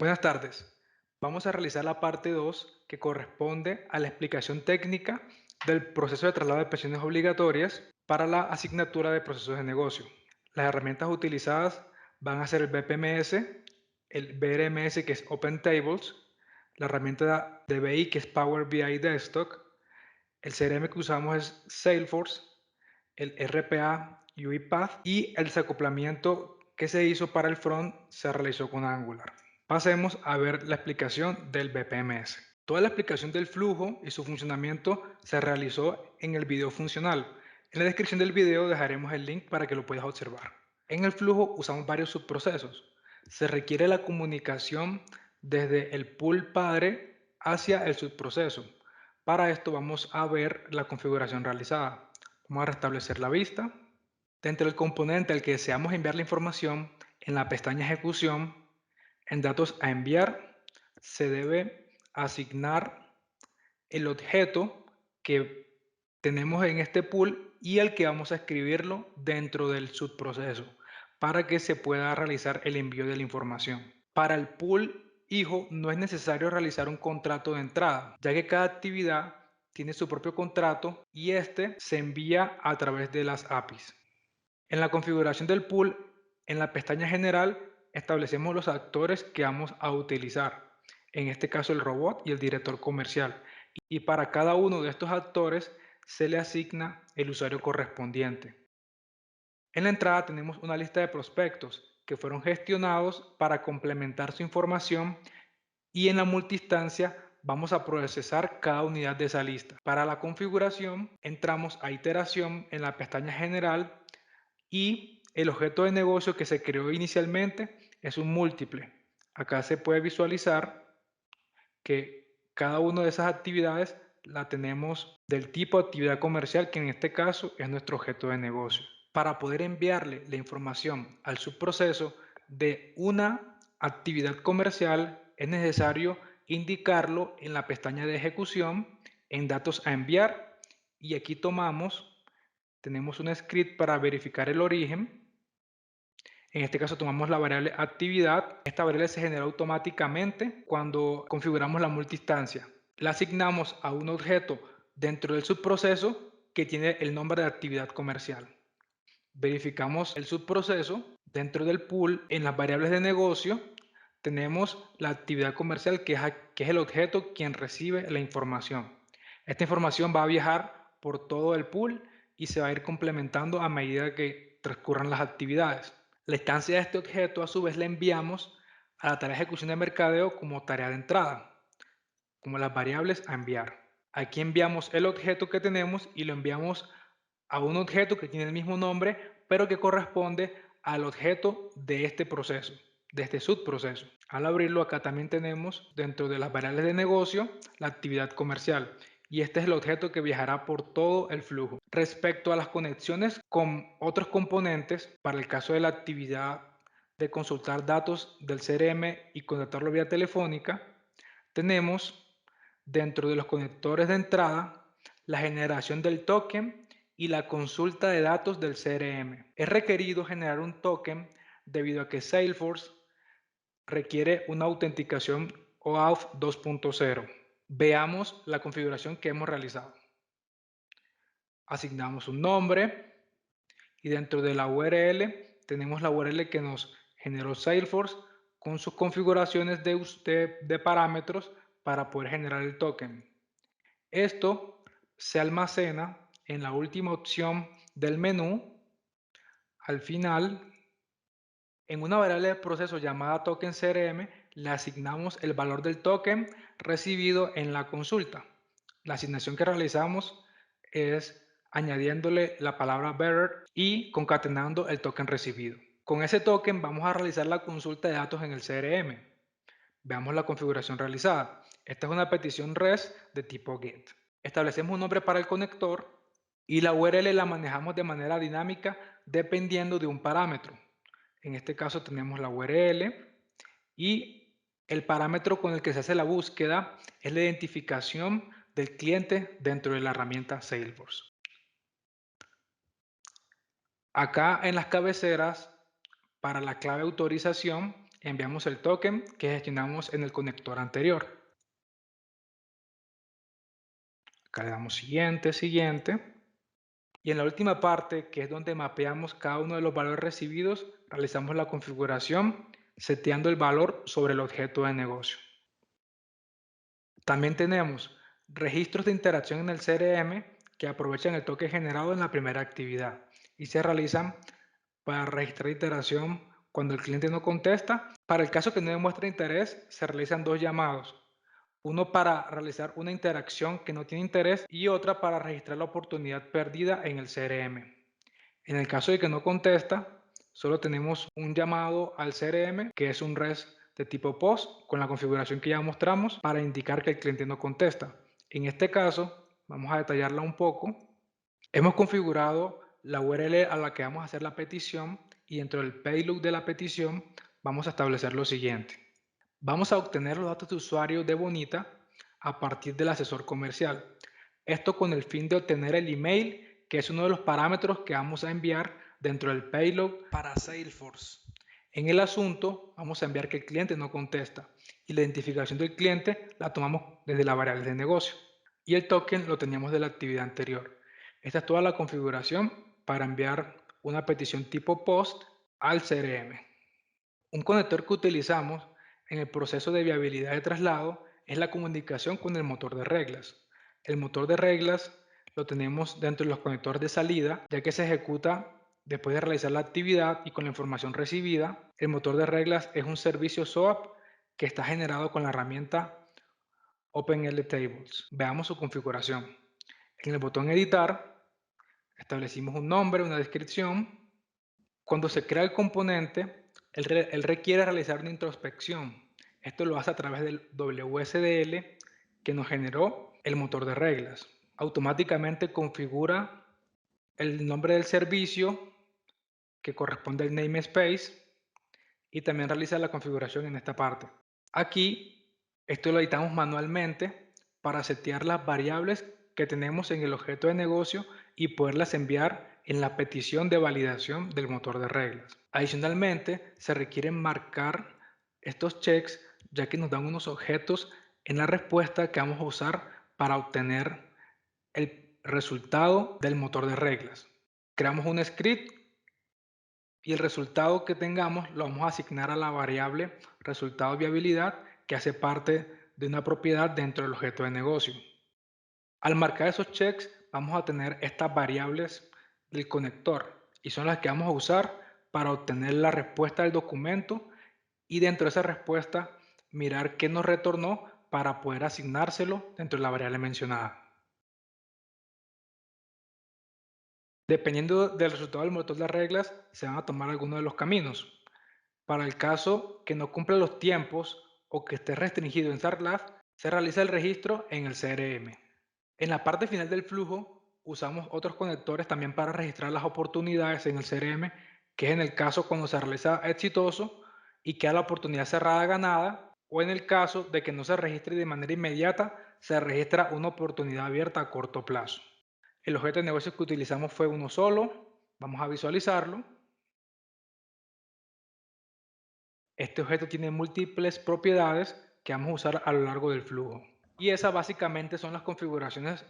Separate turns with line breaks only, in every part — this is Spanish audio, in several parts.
Buenas tardes. Vamos a realizar la parte 2 que corresponde a la explicación técnica del proceso de traslado de pensiones obligatorias para la asignatura de procesos de negocio. Las herramientas utilizadas van a ser el BPMS, el BRMS que es Open Tables, la herramienta de BI que es Power BI Desktop, el CRM que usamos es Salesforce, el RPA UiPath y el desacoplamiento que se hizo para el front se realizó con Angular. Pasemos a ver la explicación del BPMS. Toda la explicación del flujo y su funcionamiento se realizó en el video funcional. En la descripción del video dejaremos el link para que lo puedas observar. En el flujo usamos varios subprocesos. Se requiere la comunicación desde el pool padre hacia el subproceso. Para esto vamos a ver la configuración realizada. Vamos a restablecer la vista. Dentro del componente al que deseamos enviar la información, en la pestaña Ejecución, en Datos a enviar, se debe asignar el objeto que tenemos en este pool y el que vamos a escribirlo dentro del subproceso para que se pueda realizar el envío de la información. Para el pool hijo no es necesario realizar un contrato de entrada, ya que cada actividad tiene su propio contrato y este se envía a través de las APIs. En la configuración del pool, en la pestaña General, establecemos los actores que vamos a utilizar, en este caso el robot y el director comercial. Y para cada uno de estos actores se le asigna el usuario correspondiente. En la entrada tenemos una lista de prospectos que fueron gestionados para complementar su información y en la multiinstancia vamos a procesar cada unidad de esa lista. Para la configuración entramos a iteración en la pestaña General y el objeto de negocio que se creó inicialmente es un múltiple. Acá se puede visualizar que cada una de esas actividades la tenemos del tipo de actividad comercial, que en este caso es nuestro objeto de negocio. Para poder enviarle la información al subproceso de una actividad comercial es necesario indicarlo en la pestaña de ejecución, en datos a enviar, y aquí tenemos un script para verificar el origen. En este caso tomamos la variable actividad. Esta variable se genera automáticamente cuando configuramos la multiinstancia. La asignamos a un objeto dentro del subproceso que tiene el nombre de actividad comercial. Verificamos el subproceso. Dentro del pool, en las variables de negocio, tenemos la actividad comercial que es el objeto quien recibe la información. Esta información va a viajar por todo el pool y se va a ir complementando a medida que transcurran las actividades. La instancia de este objeto a su vez la enviamos a la tarea de ejecución de mercadeo como tarea de entrada, como las variables a enviar. Aquí enviamos el objeto que tenemos y lo enviamos a un objeto que tiene el mismo nombre, pero que corresponde al objeto de este proceso, de este subproceso. Al abrirlo, acá también tenemos dentro de las variables de negocio la actividad comercial y este es el objeto que viajará por todo el flujo. Respecto a las conexiones con otros componentes, para el caso de la actividad de consultar datos del CRM y contactarlo vía telefónica, tenemos dentro de los conectores de entrada la generación del token y la consulta de datos del CRM. Es requerido generar un token debido a que Salesforce requiere una autenticación OAuth 2.0. Veamos la configuración que hemos realizado. Asignamos un nombre y dentro de la URL tenemos la URL que nos generó Salesforce con sus configuraciones de parámetros para poder generar el token. Esto se almacena en la última opción del menú. Al final, en una variable de proceso llamada token CRM, le asignamos el valor del token recibido en la consulta. La asignación que realizamos es añadiéndole la palabra bearer y concatenando el token recibido. Con ese token vamos a realizar la consulta de datos en el CRM. Veamos la configuración realizada. Esta es una petición REST de tipo GET. Establecemos un nombre para el conector y la URL la manejamos de manera dinámica dependiendo de un parámetro. En este caso tenemos la URL y el parámetro con el que se hace la búsqueda es la identificación del cliente dentro de la herramienta Salesforce. Acá en las cabeceras, para la clave autorización, enviamos el token que gestionamos en el conector anterior. Acá le damos siguiente, siguiente. Y en la última parte, que es donde mapeamos cada uno de los valores recibidos, realizamos la configuración seteando el valor sobre el objeto de negocio. También tenemos registros de interacción en el CRM que aprovechan el toque generado en la primera actividad y se realizan para registrar interacción cuando el cliente no contesta. Para el caso que no demuestre interés, se realizan dos llamados. Uno para realizar una interacción que no tiene interés y otra para registrar la oportunidad perdida en el CRM. En el caso de que no contesta, solo tenemos un llamado al CRM, que es un REST de tipo POST, con la configuración que ya mostramos, para indicar que el cliente no contesta. En este caso, vamos a detallarla un poco. Hemos configurado la URL a la que vamos a hacer la petición y dentro del payload de la petición vamos a establecer lo siguiente. Vamos a obtener los datos de usuario de Bonita a partir del asesor comercial. Esto con el fin de obtener el email, que es uno de los parámetros que vamos a enviar dentro del payload para Salesforce. En el asunto vamos a enviar que el cliente no contesta y la identificación del cliente la tomamos desde la variable de negocio y el token lo teníamos de la actividad anterior. Esta es toda la configuración para enviar una petición tipo POST al CRM. Un conector que utilizamos en el proceso de viabilidad de traslado es la comunicación con el motor de reglas. El motor de reglas lo tenemos dentro de los conectores de salida, ya que se ejecuta después de realizar la actividad y con la información recibida. El motor de reglas es un servicio SOAP que está generado con la herramienta OpenLTables. Veamos su configuración. En el botón editar, establecimos un nombre, una descripción. Cuando se crea el componente, él requiere realizar una introspección. Esto lo hace a través del WSDL que nos generó el motor de reglas. Automáticamente configura el nombre del servicio que corresponde al namespace y también realiza la configuración en esta parte. Aquí, esto lo editamos manualmente para setear las variables que tenemos en el objeto de negocio y poderlas enviar en la petición de validación del motor de reglas. Adicionalmente, se requieren marcar estos checks ya que nos dan unos objetos en la respuesta que vamos a usar para obtener el resultado del motor de reglas. Creamos un script y el resultado que tengamos lo vamos a asignar a la variable resultado viabilidad que hace parte de una propiedad dentro del objeto de negocio. Al marcar esos checks vamos a tener estas variables del conector y son las que vamos a usar para obtener la respuesta del documento y dentro de esa respuesta mirar qué nos retornó para poder asignárselo dentro de la variable mencionada. Dependiendo del resultado del motor de reglas, se van a tomar algunos de los caminos. Para el caso que no cumpla los tiempos o que esté restringido en StarLab, se realiza el registro en el CRM. En la parte final del flujo, usamos otros conectores también para registrar las oportunidades en el CRM, que es en el caso cuando se realiza exitoso y queda la oportunidad cerrada ganada, o en el caso de que no se registre de manera inmediata, se registra una oportunidad abierta a corto plazo. El objeto de negocio que utilizamos fue uno solo. Vamos a visualizarlo. Este objeto tiene múltiples propiedades que vamos a usar a lo largo del flujo. Y esas básicamente son las configuraciones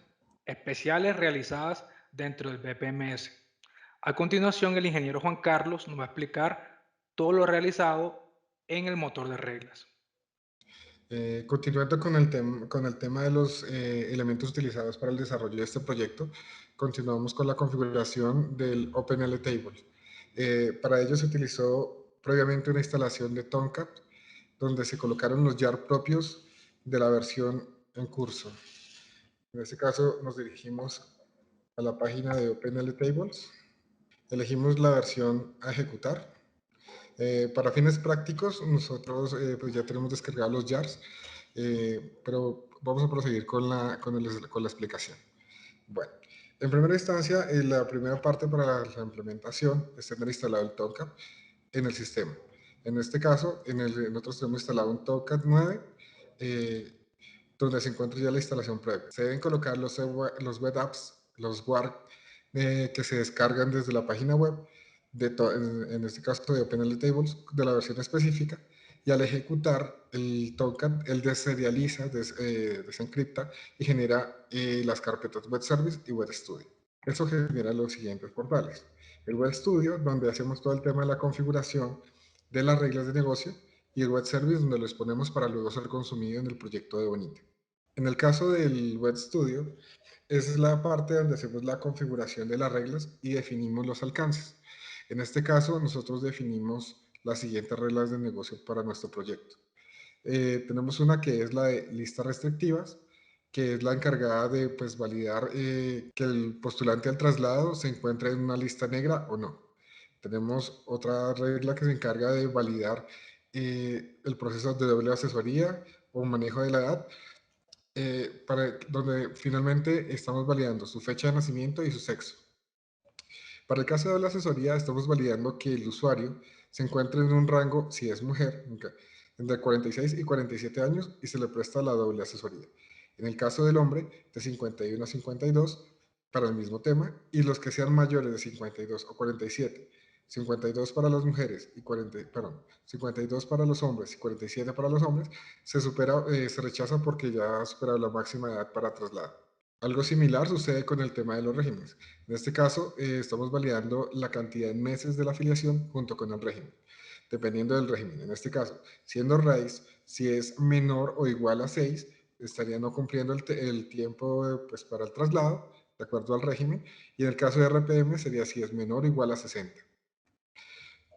especiales realizadas dentro del BPMS. A continuación, el ingeniero Juan Carlos nos va a explicar todo lo realizado en el motor de reglas.
Continuando con el tema de los elementos utilizados para el desarrollo de este proyecto, continuamos con la configuración del OpenLTable. Para ello se utilizó previamente una instalación de Tomcat, donde se colocaron los jar propios de la versión en curso. En este caso nos dirigimos a la página de OpenLTables, elegimos la versión a ejecutar. Para fines prácticos, nosotros pues ya tenemos descargados los jars, pero vamos a proseguir con la explicación. Bueno, en primera instancia, la primera parte para la implementación es tener instalado el Tomcat en el sistema. En este caso, nosotros tenemos instalado un Tomcat 9, donde se encuentra ya la instalación previa. Se deben colocar los web apps, los WAR, que se descargan desde la página web, en este caso de OpenLTables, de la versión específica, y al ejecutar el token, él deserializa, desencripta y genera las carpetas Web Service y Web Studio. Eso genera los siguientes portales. El Web Studio, donde hacemos todo el tema de la configuración de las reglas de negocio, y el Web Service, donde lo exponemos para luego ser consumido en el proyecto de Bonita. En el caso del Web Studio, esa es la parte donde hacemos la configuración de las reglas y definimos los alcances. En este caso, nosotros definimos las siguientes reglas de negocio para nuestro proyecto. Tenemos una que es la de listas restrictivas, que es la encargada de pues, validar que el postulante al traslado se encuentre en una lista negra o no. Tenemos otra regla que se encarga de validar el proceso de doble asesoría o manejo de la edad, donde finalmente estamos validando su fecha de nacimiento y su sexo. Para el caso de la asesoría, estamos validando que el usuario se encuentre en un rango, si es mujer, entre 46 y 47 años y se le presta la doble asesoría. En el caso del hombre, de 51 a 52 para el mismo tema, y los que sean mayores de 52 o 47, 52 para las mujeres y 52 para los hombres y 47 para los hombres, se rechaza porque ya ha superado la máxima edad para traslado. Algo similar sucede con el tema de los regímenes. En este caso, estamos validando la cantidad de meses de la afiliación junto con el régimen, dependiendo del régimen. En este caso, siendo raíz, si es menor o igual a 6, estaría no cumpliendo el tiempo pues, para el traslado, de acuerdo al régimen, y en el caso de RPM sería si es menor o igual a 60.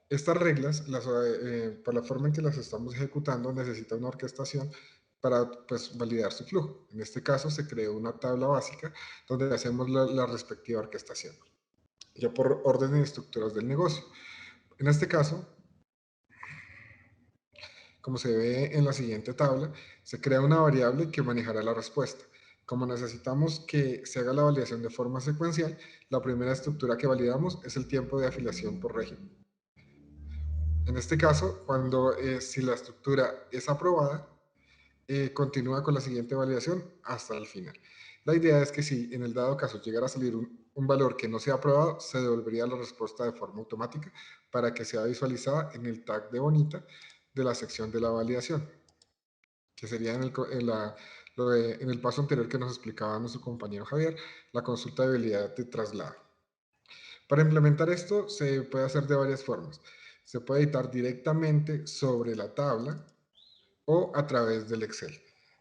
Estas reglas, por la forma en que las estamos ejecutando, necesita una orquestación para pues, validar su flujo. En este caso se creó una tabla básica donde hacemos la respectiva orquestación, ya por orden y estructuras del negocio. En este caso, como se ve en la siguiente tabla, se crea una variable que manejará la respuesta. Como necesitamos que se haga la validación de forma secuencial, la primera estructura que validamos es el tiempo de afiliación por régimen. En este caso, si la estructura es aprobada, continúa con la siguiente validación hasta el final. La idea es que si en el dado caso llegara a salir un valor que no sea aprobado, se devolvería la respuesta de forma automática para que sea visualizada en el tag de Bonita de la sección de la validación, que sería en el paso anterior que nos explicaba nuestro compañero Javier, la consulta de habilidad de traslado. Para implementar esto se puede hacer de varias formas. Se puede editar directamente sobre la tabla o a través del Excel.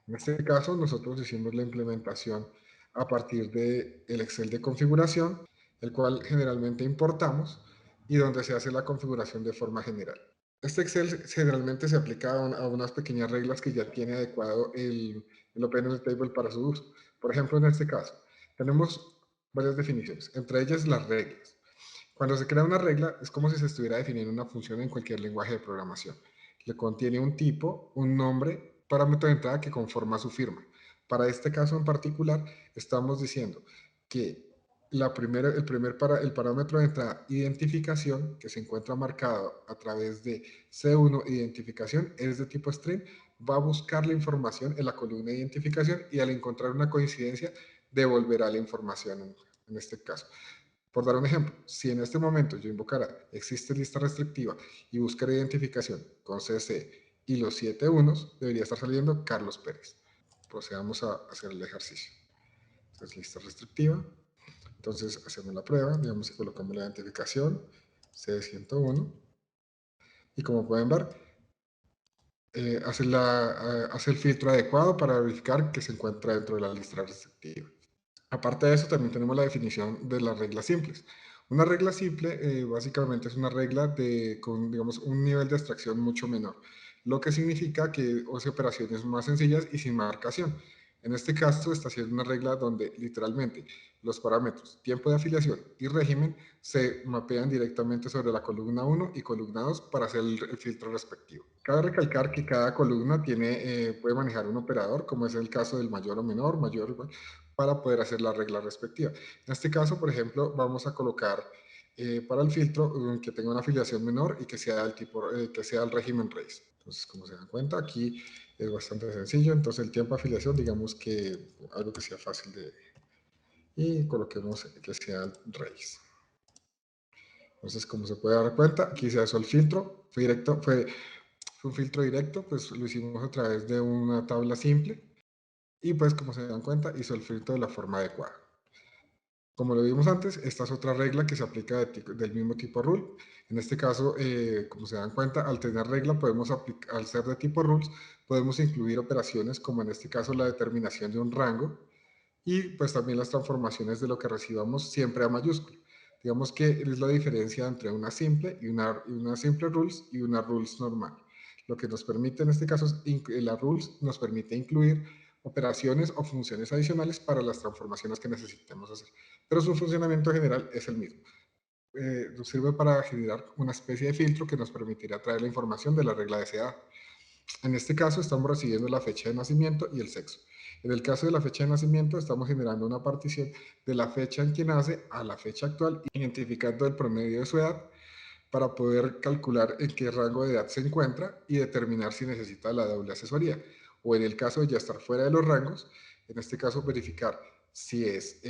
En este caso, nosotros hicimos la implementación a partir del Excel de configuración, el cual generalmente importamos y donde se hace la configuración de forma general. Este Excel generalmente se aplica a unas pequeñas reglas que ya tiene adecuado el OpenL Table para su uso. Por ejemplo, en este caso, tenemos varias definiciones, entre ellas las reglas. Cuando se crea una regla, es como si se estuviera definiendo una función en cualquier lenguaje de programación. Le contiene un tipo, un nombre, parámetro de entrada que conforma su firma. Para este caso en particular, estamos diciendo que el parámetro de entrada identificación, que se encuentra marcado a través de C1 identificación, es de tipo string, va a buscar la información en la columna de identificación y al encontrar una coincidencia, devolverá la información en este caso. Por dar un ejemplo, si en este momento yo invocara existe lista restrictiva y buscara identificación con CC y los 7 unos, debería estar saliendo Carlos Pérez. Procedamos a hacer el ejercicio. Entonces, lista restrictiva. Entonces, hacemos la prueba, digamos que colocamos la identificación C101 y como pueden ver, hace el filtro adecuado para verificar que se encuentra dentro de la lista restrictiva. Aparte de eso, también tenemos la definición de las reglas simples. Una regla simple básicamente es una regla con, digamos, un nivel de abstracción mucho menor, lo que significa que hace operaciones más sencillas y sin marcación. En este caso, está haciendo una regla donde literalmente los parámetros tiempo de afiliación y régimen se mapean directamente sobre la columna 1 y columna 2 para hacer el filtro respectivo. Cabe recalcar que cada columna puede manejar un operador, como es el caso del mayor o menor, mayor o igual, para poder hacer la regla respectiva. En este caso, por ejemplo, vamos a colocar para el filtro que tenga una afiliación menor y que sea el tipo, que sea el régimen raíz. Entonces, como se dan cuenta, aquí es bastante sencillo. Entonces, el tiempo de afiliación, digamos que algo que sea fácil de... Y coloquemos que sea el raíz. Entonces, como se puede dar cuenta, aquí se hizo el filtro, fue Es un filtro directo, pues lo hicimos a través de una tabla simple y pues como se dan cuenta hizo el filtro de la forma adecuada. Como lo vimos antes, esta es otra regla que se aplica del mismo tipo rule. En este caso, como se dan cuenta, al tener regla, al ser de tipo rules, podemos incluir operaciones como en este caso la determinación de un rango y pues también las transformaciones de lo que recibamos siempre a mayúscula. Digamos que es la diferencia entre una simple y una simple rules y una rules normal. Lo que nos permite en este caso, la rules nos permite incluir operaciones o funciones adicionales para las transformaciones que necesitemos hacer. Pero su funcionamiento general es el mismo. Nos sirve para generar una especie de filtro que nos permitirá traer la información de la regla deseada. En este caso estamos recibiendo la fecha de nacimiento y el sexo. En el caso de la fecha de nacimiento estamos generando una partición de la fecha en que nace a la fecha actual, identificando el promedio de su edad para poder calcular en qué rango de edad se encuentra y determinar si necesita la doble asesoría. O en el caso de ya estar fuera de los rangos, en este caso verificar si es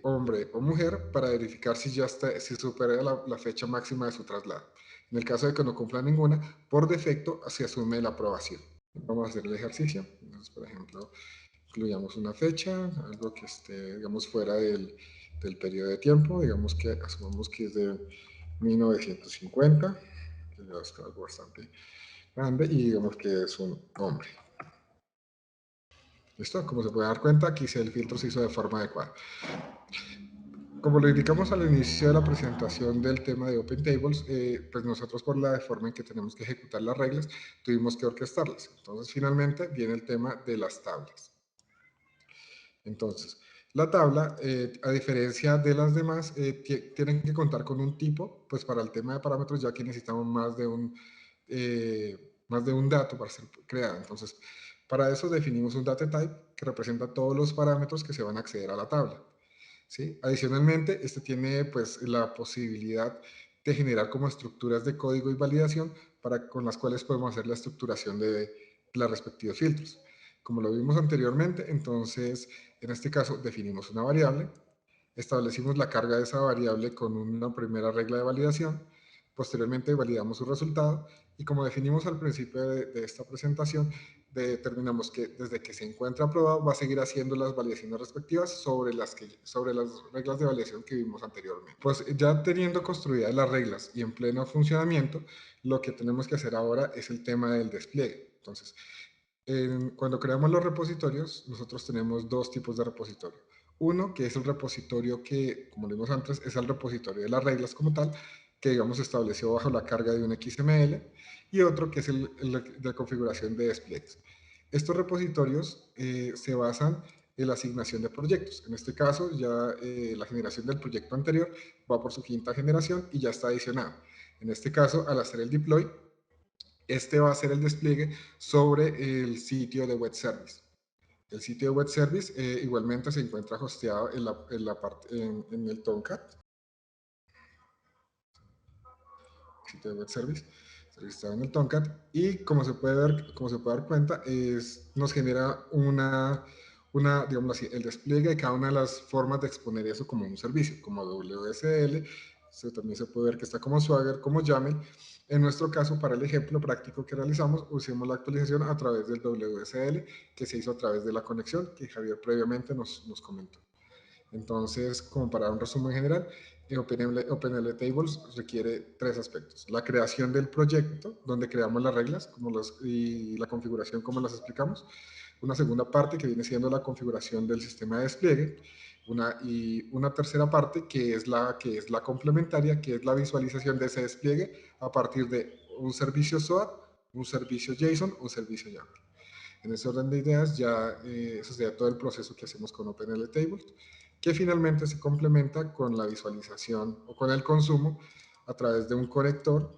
hombre o mujer para verificar si ya está, si supera la fecha máxima de su traslado. En el caso de que no cumpla ninguna, por defecto se asume la aprobación. Vamos a hacer el ejercicio. Entonces, por ejemplo, incluyamos una fecha, algo que esté, digamos, fuera del periodo de tiempo, digamos que asumamos que es de 1950, que ya está algo bastante grande, y digamos que es un hombre. ¿Listo? Como se puede dar cuenta, aquí el filtro se hizo de forma adecuada. Como lo indicamos al inicio de la presentación del tema de Open Tables, pues nosotros por la forma en que tenemos que ejecutar las reglas, tuvimos que orquestarlas. Entonces, finalmente viene el tema de las tablas. Entonces, la tabla, a diferencia de las demás, tienen que contar con un tipo, pues para el tema de parámetros, ya que necesitamos más de un dato para ser creada. Entonces, para eso definimos un data type que representa todos los parámetros que se van a acceder a la tabla. ¿Sí? Adicionalmente, este tiene pues la posibilidad de generar como estructuras de código y validación con las cuales podemos hacer la estructuración de los respectivos filtros. Como lo vimos anteriormente, entonces en este caso definimos una variable, establecimos la carga de esa variable con una primera regla de validación, posteriormente validamos su resultado y como definimos al principio de esta presentación, determinamos que desde que se encuentra aprobado va a seguir haciendo las validaciones respectivas sobre las reglas de validación que vimos anteriormente. Pues ya teniendo construidas las reglas y en pleno funcionamiento, lo que tenemos que hacer ahora es el tema del despliegue. Entonces, cuando creamos los repositorios, nosotros tenemos dos tipos de repositorio. Uno, que es el repositorio que, como lo vimos antes, es el repositorio de las reglas como tal, que digamos se estableció bajo la carga de un XML, y otro que es el de configuración de despliegues. Estos repositorios se basan en la asignación de proyectos. En este caso, ya la generación del proyecto anterior va por su quinta generación y ya está adicionado. En este caso, al hacer el deploy, este va a ser el despliegue sobre el sitio de web service. El sitio de web service igualmente se encuentra hosteado en el Tomcat. Sitio de web service está en el Tomcat y como se puede dar cuenta, nos genera digamos así, el despliegue de cada una de las formas de exponer eso como un servicio, como WSL, también se puede ver que está como Swagger, como YAML. En nuestro caso, para el ejemplo práctico que realizamos, usamos la actualización a través del WSL, que se hizo a través de la conexión que Javier previamente nos comentó. Entonces, como para un resumen general, OpenL Tables requiere tres aspectos. La creación del proyecto, donde creamos las reglas y la configuración, como las explicamos. Una segunda parte que viene siendo la configuración del sistema de despliegue. Y una tercera parte que es la complementaria, que es la visualización de ese despliegue a partir de un servicio SOAP, un servicio JSON, un servicio YAML. En ese orden de ideas, ya eso sería todo el proceso que hacemos con OpenL Tables, que finalmente se complementa con la visualización o con el consumo a través de un conector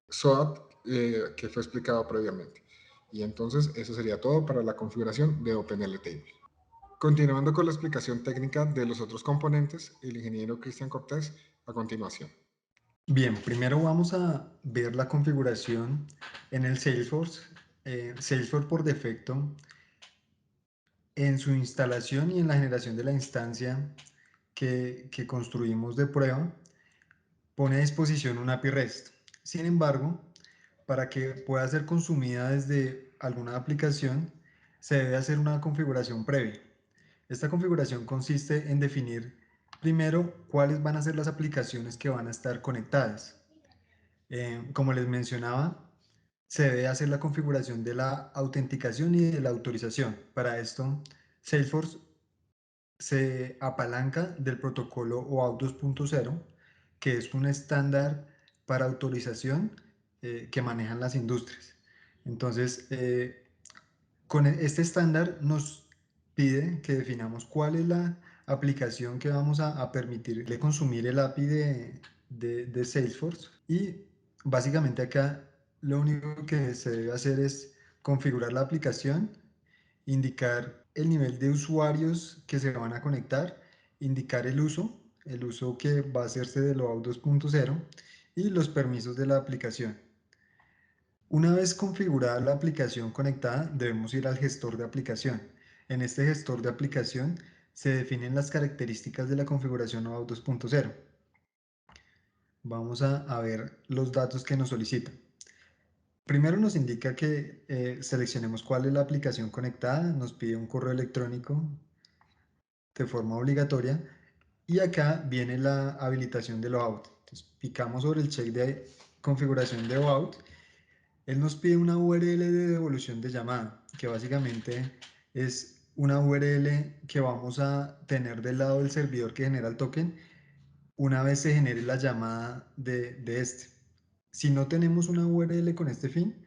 SOAP que fue explicado previamente. Y entonces eso sería todo para la configuración de OpenL Tables. Continuando con la explicación técnica de los otros componentes, el ingeniero Cristian Cortés a continuación.
Bien, primero vamos a ver la configuración en el Salesforce. Salesforce por defecto, en su instalación y en la generación de la instancia que construimos de prueba, pone a disposición un API REST. Sin embargo, para que pueda ser consumida desde alguna aplicación, se debe hacer una configuración previa. Esta configuración consiste en definir primero cuáles van a ser las aplicaciones que van a estar conectadas. Como les mencionaba, se debe hacer la configuración de la autenticación y de la autorización. Para esto, Salesforce se apalanca del protocolo OAuth 2.0, que es un estándar para autorización que manejan las industrias. Entonces, con este estándar nos pide que definamos cuál es la aplicación que vamos a permitirle consumir el API de Salesforce, y básicamente acá lo único que se debe hacer es configurar la aplicación, indicar el nivel de usuarios que se van a conectar, indicar el uso que va a hacerse de OAuth 2.0 y los permisos de la aplicación. Una vez configurada la aplicación conectada, debemos ir al gestor de aplicación. En este gestor de aplicación se definen las características de la configuración OAuth 2.0. Vamos a ver los datos que nos solicita. Primero nos indica que seleccionemos cuál es la aplicación conectada, nos pide un correo electrónico de forma obligatoria, y acá viene la habilitación del OAuth. Entonces, picamos sobre el check de configuración de OAuth. Él nos pide una URL de devolución de llamada, que básicamente es una URL que vamos a tener del lado del servidor que genera el token una vez se genere la llamada de este. Si no tenemos una URL con este fin,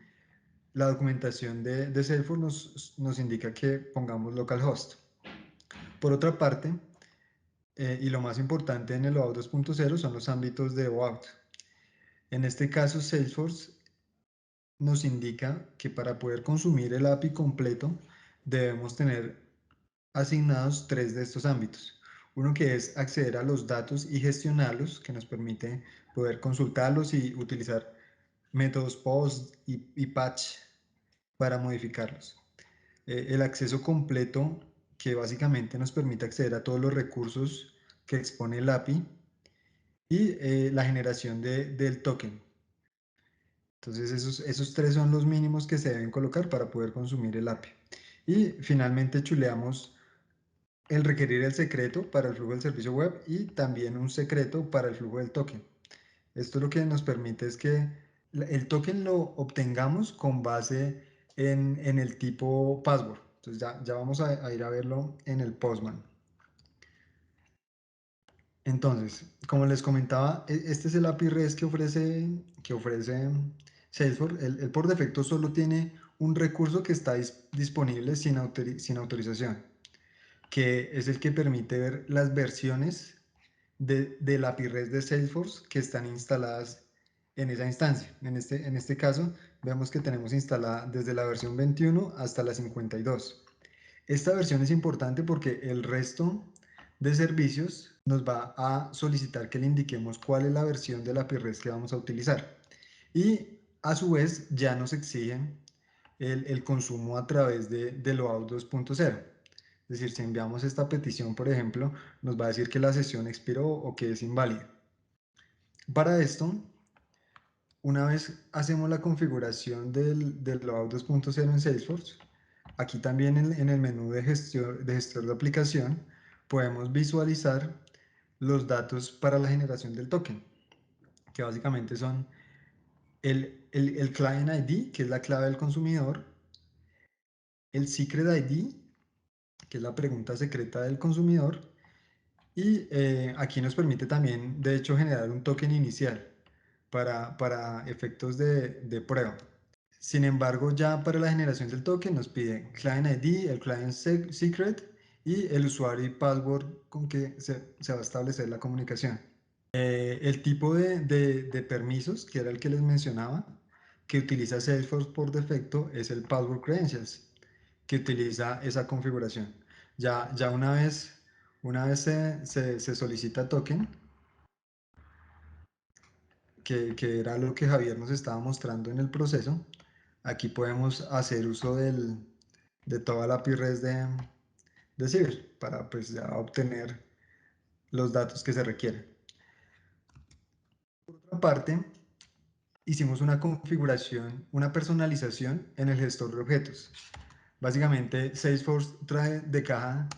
la documentación de Salesforce nos indica que pongamos localhost. Por otra parte, y lo más importante en el OAuth 2.0 son los ámbitos de OAuth. En este caso, Salesforce nos indica que para poder consumir el API completo debemos tener asignados 3 de estos ámbitos. Uno que es acceder a los datos y gestionarlos, que nos permite poder consultarlos y utilizar métodos POST y patch para modificarlos. El acceso completo, que básicamente nos permite acceder a todos los recursos que expone el API, y la generación del token. Entonces esos 3 son los mínimos que se deben colocar para poder consumir el API. Y finalmente chuleamos el requerir el secreto para el flujo del servicio web y también un secreto para el flujo del token. Esto lo que nos permite es que el token lo obtengamos con base en el tipo password. Entonces ya vamos a ir a verlo en el Postman. Entonces, como les comentaba, este es el API REST que ofrece Salesforce. Él por defecto solo tiene un recurso que está disponible sin autorización, que es el que permite ver las versiones del API REST de Salesforce que están instaladas en esa instancia. En este caso, vemos que tenemos instalada desde la versión 21 hasta la 52. Esta versión es importante porque el resto de servicios nos va a solicitar que le indiquemos cuál es la versión de la API REST que vamos a utilizar. Y a su vez ya nos exigen el consumo a través de OAuth 2.0. Es decir, si enviamos esta petición, por ejemplo, nos va a decir que la sesión expiró o que es inválida. Para esto, una vez hacemos la configuración del OAuth 2.0 en Salesforce, aquí también en el menú de gestor de aplicación podemos visualizar los datos para la generación del token, que básicamente son el Client ID, que es la clave del consumidor, el Secret ID, que es la pregunta secreta del consumidor, y aquí nos permite también, de hecho, generar un token inicial para efectos de prueba. Sin embargo, ya para la generación del token nos pide Client ID, el Client Secret y el usuario y password con que se va a establecer la comunicación. El tipo de permisos, que era el que les mencionaba, que utiliza Salesforce por defecto, es el Password Credentials, que utiliza esa configuración. Ya una vez se solicita token, que era lo que Javier nos estaba mostrando en el proceso, aquí podemos hacer uso de toda la API REST de Civil para pues ya obtener los datos que se requieren. Por otra parte, hicimos una configuración, una personalización en el gestor de objetos. Básicamente, Salesforce trae de caja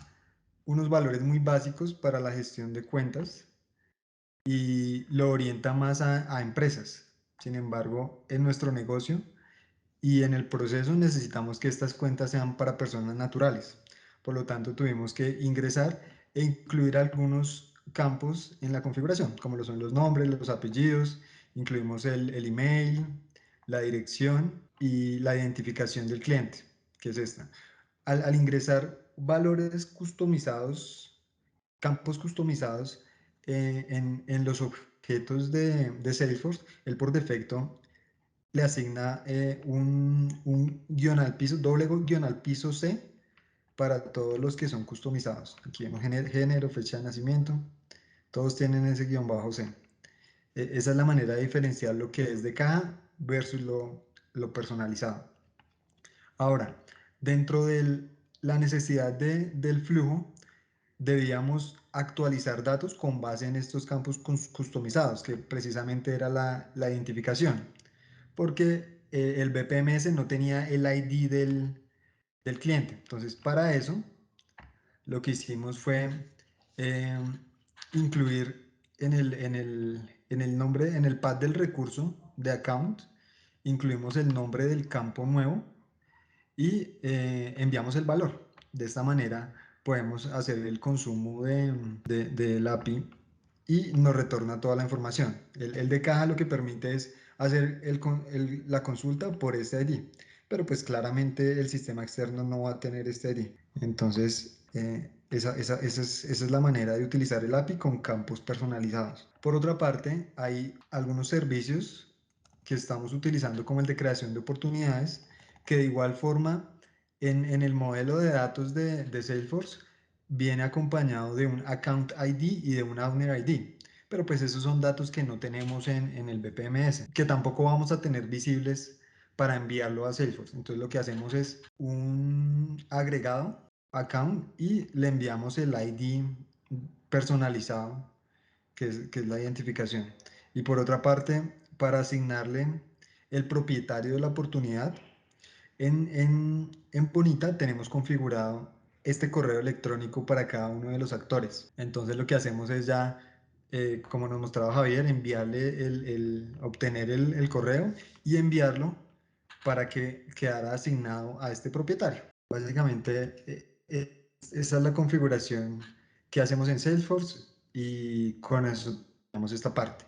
unos valores muy básicos para la gestión de cuentas y lo orienta más a empresas. Sin embargo, en nuestro negocio y en el proceso necesitamos que estas cuentas sean para personas naturales. Por lo tanto, tuvimos que ingresar e incluir algunos campos en la configuración, como lo son los nombres, los apellidos, incluimos el email, la dirección y la identificación del cliente, que es esta. Al ingresar valores customizados, campos customizados en los objetos de Salesforce, él por defecto le asigna un guión al piso, doble guión al piso C para todos los que son customizados. Aquí vemos género, fecha de nacimiento, todos tienen ese guión bajo C. Esa es la manera de diferenciar lo que es de caja versus lo personalizado. Ahora, dentro de la necesidad del flujo, debíamos actualizar datos con base en estos campos customizados, que precisamente era la identificación, porque el BPMS no tenía el ID del cliente. Entonces, para eso, lo que hicimos fue eh, incluir en el nombre, en el pad del recurso de account, incluimos el nombre del campo nuevo y enviamos el valor. De esta manera podemos hacer el consumo del API y nos retorna toda la información. El de caja lo que permite es hacer la consulta por este ID, pero pues claramente el sistema externo no va a tener este ID. Entonces, esa es la manera de utilizar el API con campos personalizados. Por otra parte, hay algunos servicios que estamos utilizando como el de creación de oportunidades, que de igual forma en el modelo de datos de Salesforce viene acompañado de un Account ID y de un Owner ID. Pero pues esos son datos que no tenemos en el BPMS, que tampoco vamos a tener visibles para enviarlo a Salesforce. Entonces lo que hacemos es un agregado account y le enviamos el ID personalizado, que es la identificación. Y por otra parte, para asignarle el propietario de la oportunidad, en Bonita tenemos configurado este correo electrónico para cada uno de los actores. Entonces lo que hacemos es ya, como nos mostraba Javier, enviarle obtener el correo y enviarlo para que quedara asignado a este propietario. Básicamente, esa es la configuración que hacemos en Salesforce y con eso tenemos esta parte.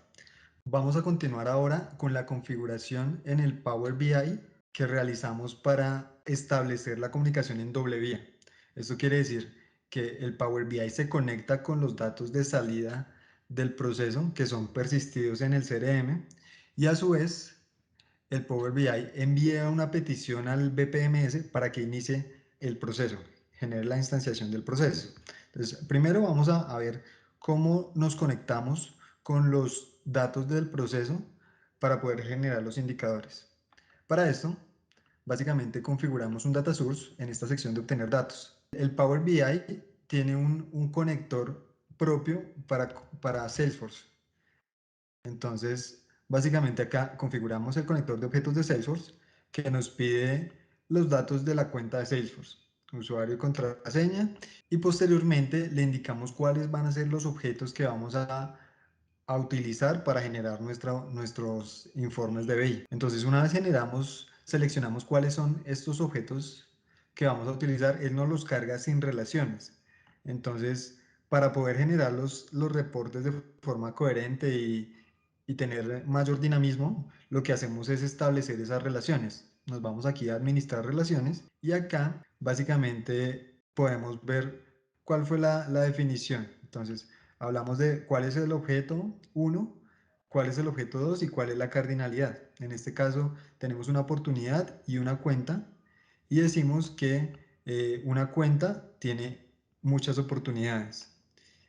Vamos a continuar ahora con la configuración en el Power BI que realizamos para establecer la comunicación en doble vía. Esto quiere decir que el Power BI se conecta con los datos de salida del proceso que son persistidos en el CRM y a su vez el Power BI envía una petición al BPMS para que inicie el proceso, genere la instanciación del proceso. Entonces, primero vamos a ver cómo nos conectamos con los datos del proceso para poder generar los indicadores. Para esto, básicamente configuramos un data source en esta sección de obtener datos. El Power BI tiene un conector propio para Salesforce. Entonces, básicamente acá configuramos el conector de objetos de Salesforce que nos pide los datos de la cuenta de Salesforce, usuario y contraseña, y posteriormente le indicamos cuáles van a ser los objetos que vamos a utilizar para generar nuestros informes de BI. Entonces, una vez seleccionamos cuáles son estos objetos que vamos a utilizar, él nos los carga sin relaciones. Entonces, para poder generar los reportes de forma coherente y tener mayor dinamismo, lo que hacemos es establecer esas relaciones. Nos vamos aquí a administrar relaciones y acá básicamente podemos ver cuál fue la definición. Entonces, hablamos de cuál es el objeto 1, cuál es el objeto 2 y cuál es la cardinalidad. En este caso tenemos una oportunidad y una cuenta y decimos que una cuenta tiene muchas oportunidades.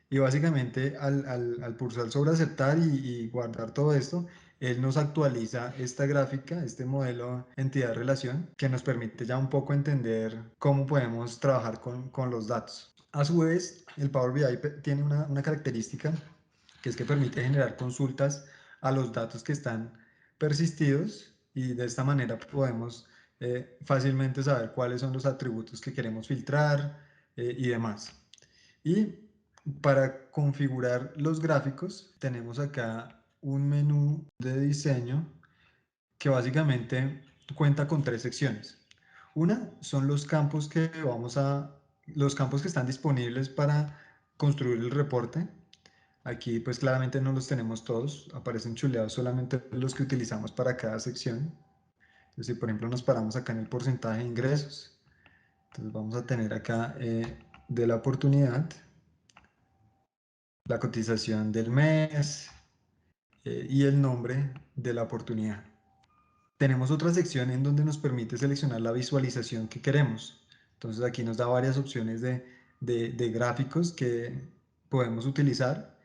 Y básicamente al pulsar sobre aceptar y guardar todo esto, él nos actualiza esta gráfica, este modelo entidad-relación, que nos permite ya un poco entender cómo podemos trabajar con los datos. A su vez, el Power BI tiene una característica que es que permite generar consultas a los datos que están persistidos y de esta manera podemos fácilmente saber cuáles son los atributos que queremos filtrar y demás. Y para configurar los gráficos tenemos acá un menú de diseño que básicamente cuenta con 3 secciones. Una son los campos los campos que están disponibles para construir el reporte. Aquí pues claramente no los tenemos todos, aparecen chuleados solamente los que utilizamos para cada sección. Entonces, si por ejemplo nos paramos acá en el porcentaje de ingresos, entonces vamos a tener acá de la oportunidad, la cotización del mes y el nombre de la oportunidad. Tenemos otra sección en donde nos permite seleccionar la visualización que queremos. Entonces aquí nos da varias opciones de gráficos que podemos utilizar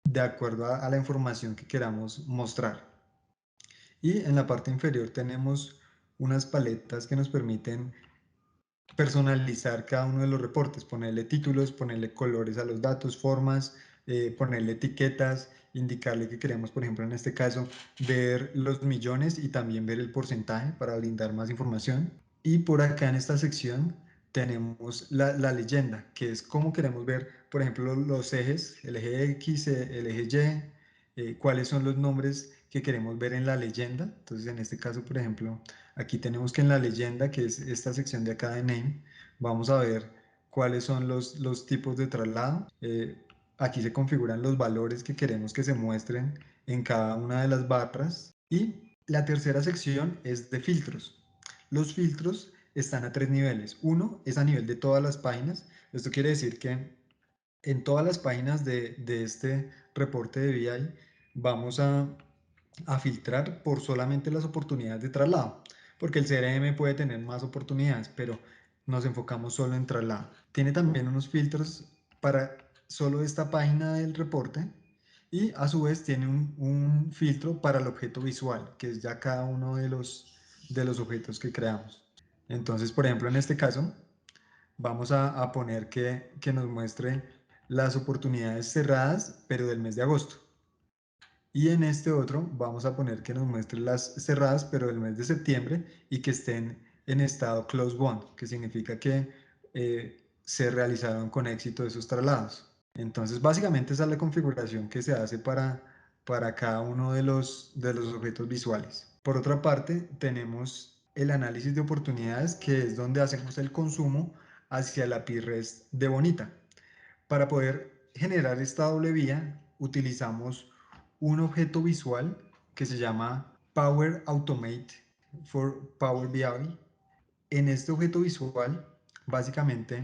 de acuerdo a la información que queramos mostrar. Y en la parte inferior tenemos unas paletas que nos permiten personalizar cada uno de los reportes, ponerle títulos, ponerle colores a los datos, formas, ponerle etiquetas, indicarle que queremos, por ejemplo, en este caso, ver los millones y también ver el porcentaje para brindar más información. Y por acá en esta sección tenemos la leyenda, que es cómo queremos ver, por ejemplo, los ejes, el eje X, el eje Y, cuáles son los nombres que queremos ver en la leyenda. Entonces, en este caso, por ejemplo, aquí tenemos que en la leyenda, que es esta sección de acá de Name, vamos a ver cuáles son los tipos de traslado. Aquí se configuran los valores que queremos que se muestren en cada una de las barras. Y la tercera sección es de filtros. Los filtros están a 3 niveles. Uno es a nivel de todas las páginas. Esto quiere decir que en todas las páginas de este reporte de BI vamos a filtrar por solamente las oportunidades de traslado, porque el CRM puede tener más oportunidades, pero nos enfocamos solo en traslado. Tiene también unos filtros para solo esta página del reporte y a su vez tiene un filtro para el objeto visual, que es ya cada uno de los objetos que creamos. Entonces, por ejemplo, en este caso, vamos a poner que nos muestre las oportunidades cerradas, pero del mes de agosto. Y en este otro vamos a poner que nos muestre las cerradas, pero del mes de septiembre y que estén en estado close won, que significa que se realizaron con éxito esos traslados. Entonces, básicamente esa es la configuración que se hace para cada uno de los objetos visuales. Por otra parte, tenemos el análisis de oportunidades, que es donde hacemos el consumo hacia la API REST de Bonita. Para poder generar esta doble vía, utilizamos un objeto visual que se llama Power Automate for Power BI. En este objeto visual, básicamente,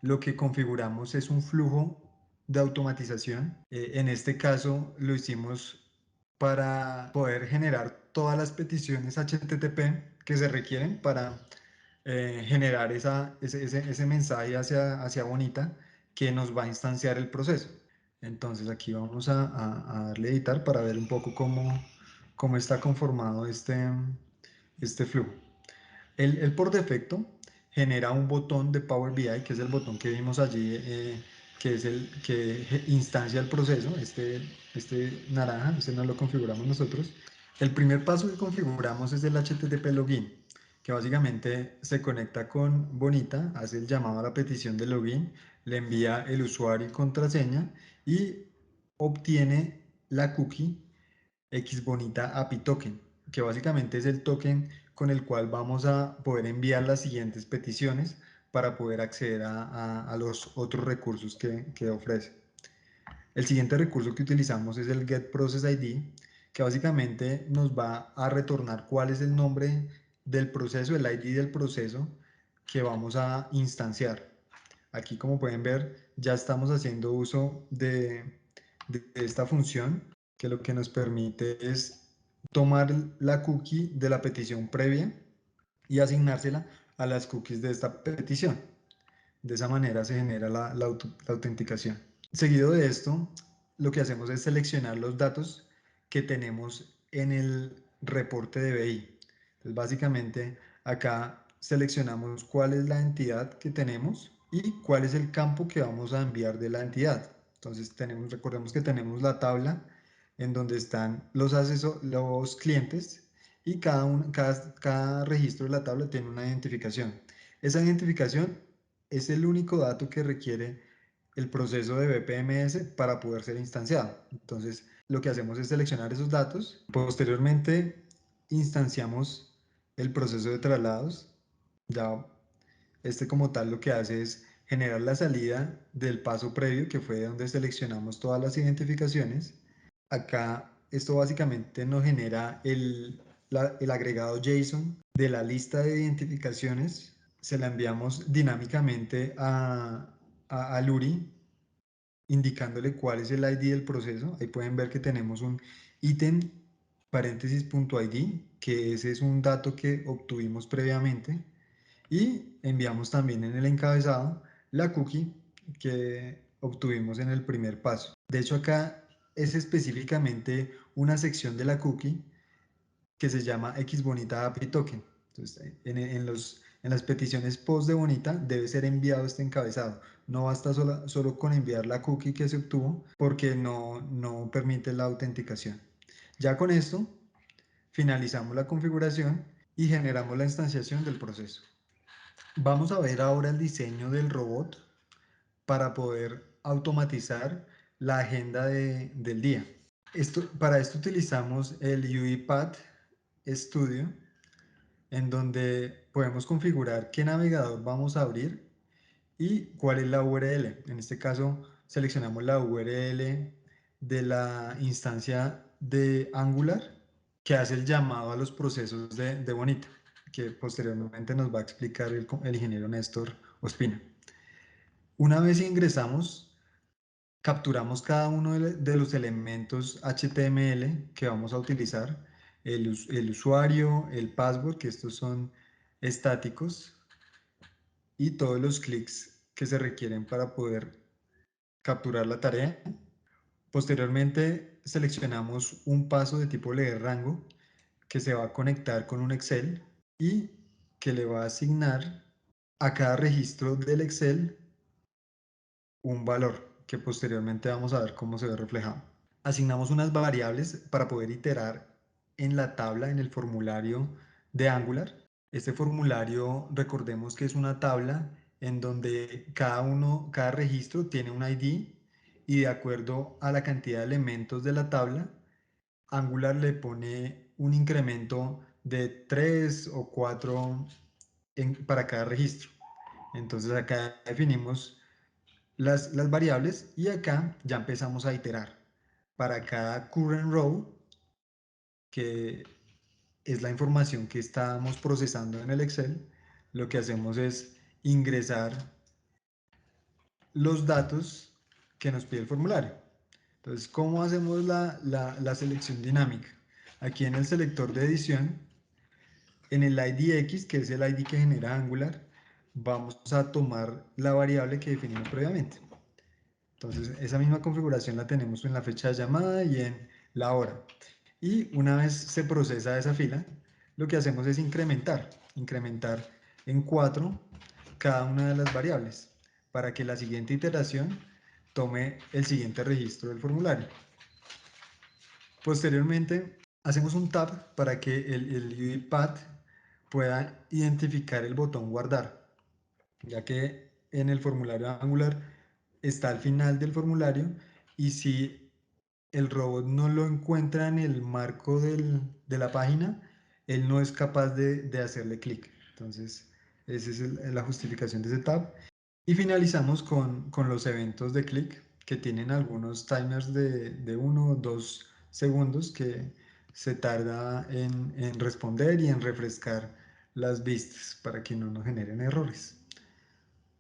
lo que configuramos es un flujo de automatización. En este caso, lo hicimos para poder generar todas las peticiones HTTP que se requieren para generar ese mensaje hacia Bonita que nos va a instanciar el proceso. Entonces aquí vamos a darle a editar para ver un poco cómo está conformado este flujo. Él por defecto genera un botón de Power BI, que es el botón que vimos allí, que es el que instancia el proceso, este naranja, ese no lo configuramos nosotros. El primer paso que configuramos es el HTTP login, que básicamente se conecta con Bonita, hace el llamado a la petición de login, le envía el usuario y contraseña y obtiene la cookie XBonita API Token, que básicamente es el token con el cual vamos a poder enviar las siguientes peticiones para poder acceder a los otros recursos que ofrece. El siguiente recurso que utilizamos es el getProcessID, que básicamente nos va a retornar cuál es el nombre del proceso, el ID del proceso que vamos a instanciar. Aquí, como pueden ver, ya estamos haciendo uso de esta función, que lo que nos permite es tomar la cookie de la petición previa y asignársela a las cookies de esta petición. De esa manera se genera la autenticación. Seguido de esto, lo que hacemos es seleccionar los datos que tenemos en el reporte de BI. Entonces, básicamente, acá seleccionamos cuál es la entidad que tenemos y cuál es el campo que vamos a enviar de la entidad. Entonces, recordemos que tenemos la tabla en donde están los clientes y cada registro de la tabla tiene una identificación. Esa identificación es el único dato que requiere el proceso de BPMS para poder ser instanciado. Entonces, lo que hacemos es seleccionar esos datos. Posteriormente, instanciamos el proceso de traslados. Ya como tal lo que hace es generar la salida del paso previo, que fue donde seleccionamos todas las identificaciones. Acá esto básicamente nos genera el agregado JSON de la lista de identificaciones. Se la enviamos dinámicamente a Luri, indicándole cuál es el ID del proceso. Ahí pueden ver que tenemos un ítem paréntesis punto ID, que ese es un dato que obtuvimos previamente. Y enviamos también en el encabezado la cookie que obtuvimos en el primer paso. De hecho, acá es específicamente una sección de la cookie que se llama XBonita API Token. Entonces, en las peticiones post de Bonita debe ser enviado este encabezado. No basta solo con enviar la cookie que se obtuvo porque no permite la autenticación. Ya con esto finalizamos la configuración y generamos la instanciación del proceso. Vamos a ver ahora el diseño del robot para poder automatizar la agenda del día. Para esto utilizamos el UiPath Studio, en donde podemos configurar qué navegador vamos a abrir y cuál es la URL. En este caso, seleccionamos la URL de la instancia de Angular que hace el llamado a los procesos de Bonita, que posteriormente nos va a explicar el ingeniero Néstor Ospina. Una vez ingresamos, capturamos cada uno de los elementos HTML que vamos a utilizar, el usuario, el password, que estos son estáticos, y todos los clics que se requieren para poder capturar la tarea. Posteriormente seleccionamos un paso de tipo leer rango que se va a conectar con un Excel y que le va a asignar a cada registro del Excel un valor que posteriormente vamos a ver cómo se ve reflejado. Asignamos unas variables para poder iterar en la tabla, en el formulario de Angular. Este formulario, recordemos que es una tabla en donde cada registro tiene un ID y de acuerdo a la cantidad de elementos de la tabla, Angular le pone un incremento de 3 o 4 para cada registro. Entonces acá definimos las variables y acá ya empezamos a iterar. Para cada current row, que es la información que estamos procesando en el Excel, lo que hacemos es ingresar los datos que nos pide el formulario. Entonces, ¿cómo hacemos la selección dinámica? Aquí en el selector de edición, en el IDX, que es el ID que genera Angular, vamos a tomar la variable que definimos previamente. Entonces, esa misma configuración la tenemos en la fecha de llamada y en la hora. Y una vez se procesa esa fila, lo que hacemos es incrementar en 4 cada una de las variables para que la siguiente iteración tome el siguiente registro del formulario. Posteriormente, hacemos un tab para que el UiPath pueda identificar el botón guardar, ya que en el formulario Angular está al final del formulario y si el robot no lo encuentra en el marco de la página, él no es capaz de hacerle clic. Entonces, esa es la justificación de ese tab. Y finalizamos con los eventos de clic que tienen algunos timers de 1 o 2 segundos que se tarda en responder y en refrescar las vistas para que no nos generen errores.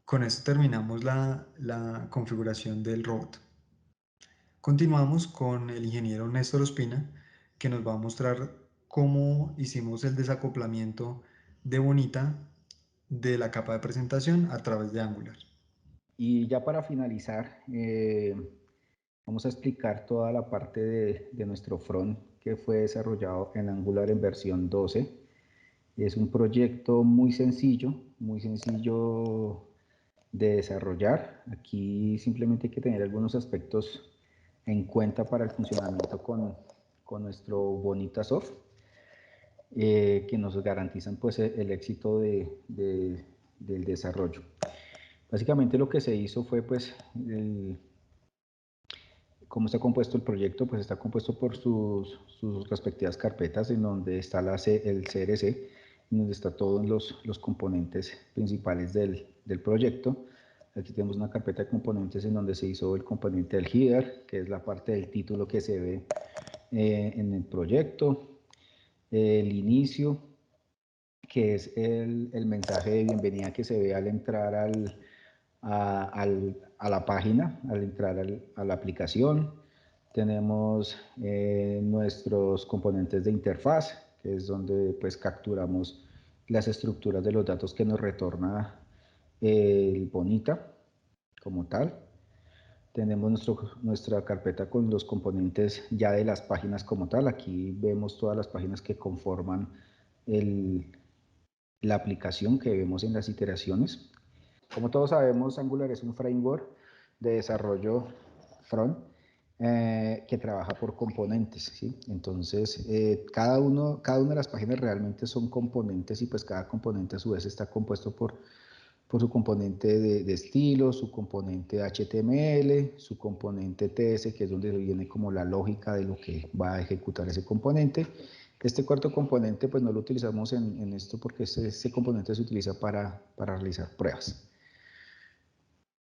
Con eso terminamos la configuración del robot. Continuamos con el ingeniero Néstor Ospina, que nos va a mostrar cómo hicimos el desacoplamiento de Bonita de la capa de presentación a través de Angular.
Y ya para finalizar, vamos a explicar toda la parte de nuestro front que fue desarrollado en Angular en versión 12. Es un proyecto muy sencillo de desarrollar. Aquí simplemente hay que tener algunos aspectos en cuenta para el funcionamiento con nuestro Bonita Soft, que nos garantizan pues el éxito del desarrollo. Básicamente lo que se hizo fue pues cómo está compuesto el proyecto. Pues está compuesto por sus respectivas carpetas, en donde está el CRC, en donde está todos los componentes principales del proyecto. Aquí tenemos una carpeta de componentes en donde se hizo el componente del header, que es la parte del título que se ve en el proyecto, el inicio, que es el mensaje de bienvenida que se ve al entrar a la página, al entrar a la aplicación. Tenemos nuestros componentes de interfaz, que es donde pues capturamos las estructuras de los datos que nos retorna el Bonita como tal. Tenemos nuestra carpeta con los componentes ya de las páginas como tal. Aquí vemos todas las páginas que conforman la aplicación que vemos en las iteraciones. Como todos sabemos, Angular es un framework de desarrollo front que trabaja por componentes, ¿sí? Entonces, cada una de las páginas realmente son componentes, y pues cada componente a su vez está compuesto por su componente de estilo, su componente HTML, su componente TS, que es donde viene como la lógica de lo que va a ejecutar ese componente. Este cuarto componente pues no lo utilizamos en esto, porque ese componente se utiliza para realizar pruebas.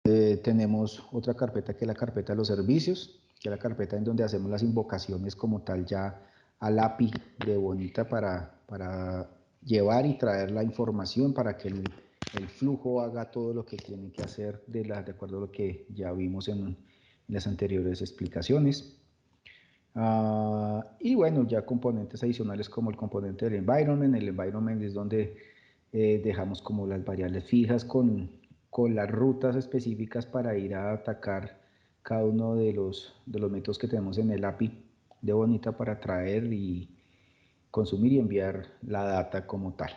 Tenemos otra carpeta, que es la carpeta de los servicios, que es la carpeta en donde hacemos las invocaciones como tal ya al API de Bonita para llevar y traer la información para que el flujo haga todo lo que tiene que hacer de acuerdo a lo que ya vimos en las anteriores explicaciones. Y bueno, ya componentes adicionales como el componente del environment. El environment es donde dejamos como las variables fijas con las rutas específicas para ir a atacar cada uno de los métodos que tenemos en el API de Bonita para traer y consumir y enviar la data como tal.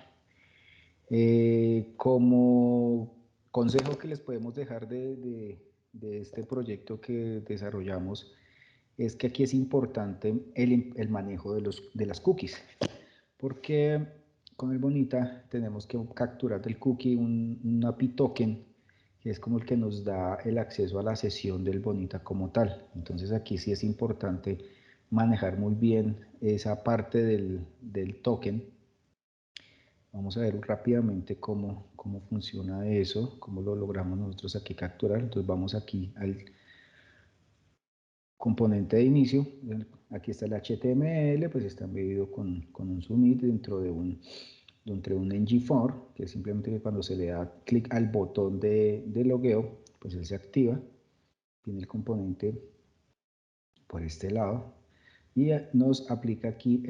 Como consejo que les podemos dejar de este proyecto que desarrollamos, es que aquí es importante el manejo de las cookies, porque con el Bonita tenemos que capturar del cookie un API token, que es como el que nos da el acceso a la sesión del Bonita como tal. Entonces aquí sí es importante manejar muy bien esa parte del token. Vamos a ver rápidamente cómo funciona eso, cómo lo logramos nosotros aquí capturar. Entonces vamos aquí al componente de inicio. Aquí está el HTML, pues está embebido con un submit dentro de un ng-for, que es simplemente cuando se le da clic al botón de logueo, pues él se activa. Tiene el componente por este lado y nos aplica aquí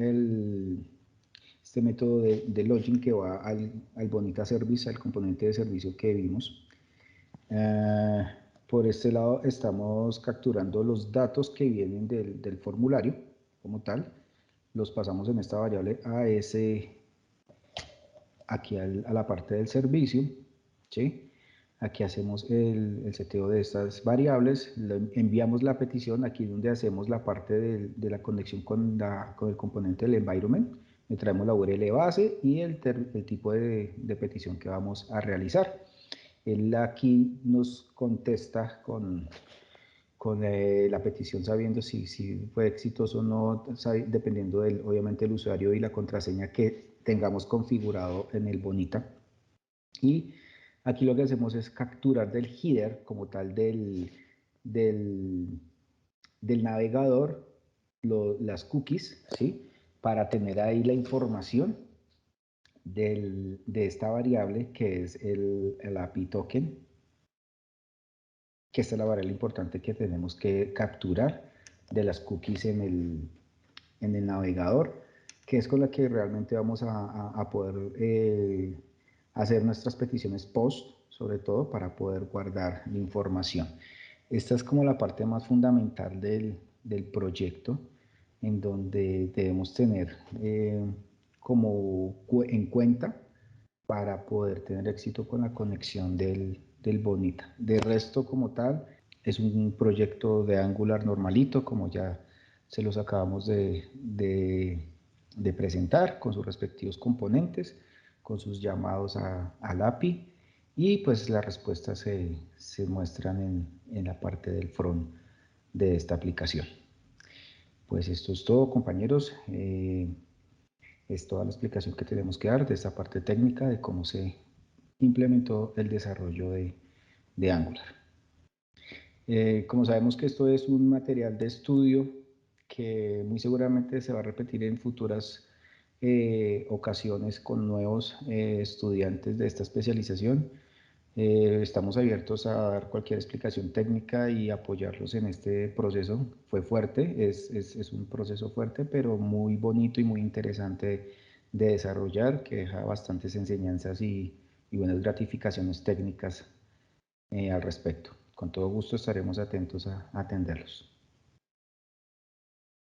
este método de login que va al Bonita Service, al componente de servicio que vimos. Por este lado estamos capturando los datos que vienen del formulario como tal. Los pasamos en esta variable AS aquí a la parte del servicio, ¿sí? Aquí hacemos el seteo de estas variables, enviamos la petición aquí donde hacemos la parte de la conexión con el componente del environment. Le traemos la URL base y el tipo de petición que vamos a realizar. Él aquí nos contesta con la petición, sabiendo si fue exitoso o no, dependiendo obviamente del usuario y la contraseña que tengamos configurado en el Bonita. Y aquí lo que hacemos es capturar del header como tal del navegador las cookies, ¿sí? Para tener ahí la información de esta variable que es el API token, que esta es la variable importante que tenemos que capturar de las cookies en el navegador, que es con la que realmente vamos a poder hacer nuestras peticiones post, sobre todo para poder guardar la información. Esta es como la parte más fundamental del proyecto, en donde debemos tener como en cuenta para poder tener éxito con la conexión del Bonita. De resto, como tal, Es un proyecto de Angular normalito, como ya se los acabamos de presentar, con sus respectivos componentes, con sus llamados al API, y pues las respuestas se muestran en la parte del front de esta aplicación. Pues esto es todo, compañeros. Es toda la explicación que tenemos que dar de esta parte técnica de cómo se implementó el desarrollo de Angular. Como sabemos que esto es un material de estudio que muy seguramente se va a repetir en futuras ocasiones con nuevos estudiantes de esta especialización, estamos abiertos a dar cualquier explicación técnica y apoyarlos en este proceso. Fue fuerte, es un proceso fuerte, pero muy bonito y muy interesante de desarrollar, que deja bastantes enseñanzas y buenas gratificaciones técnicas al respecto. Con todo gusto estaremos atentos a atenderlos.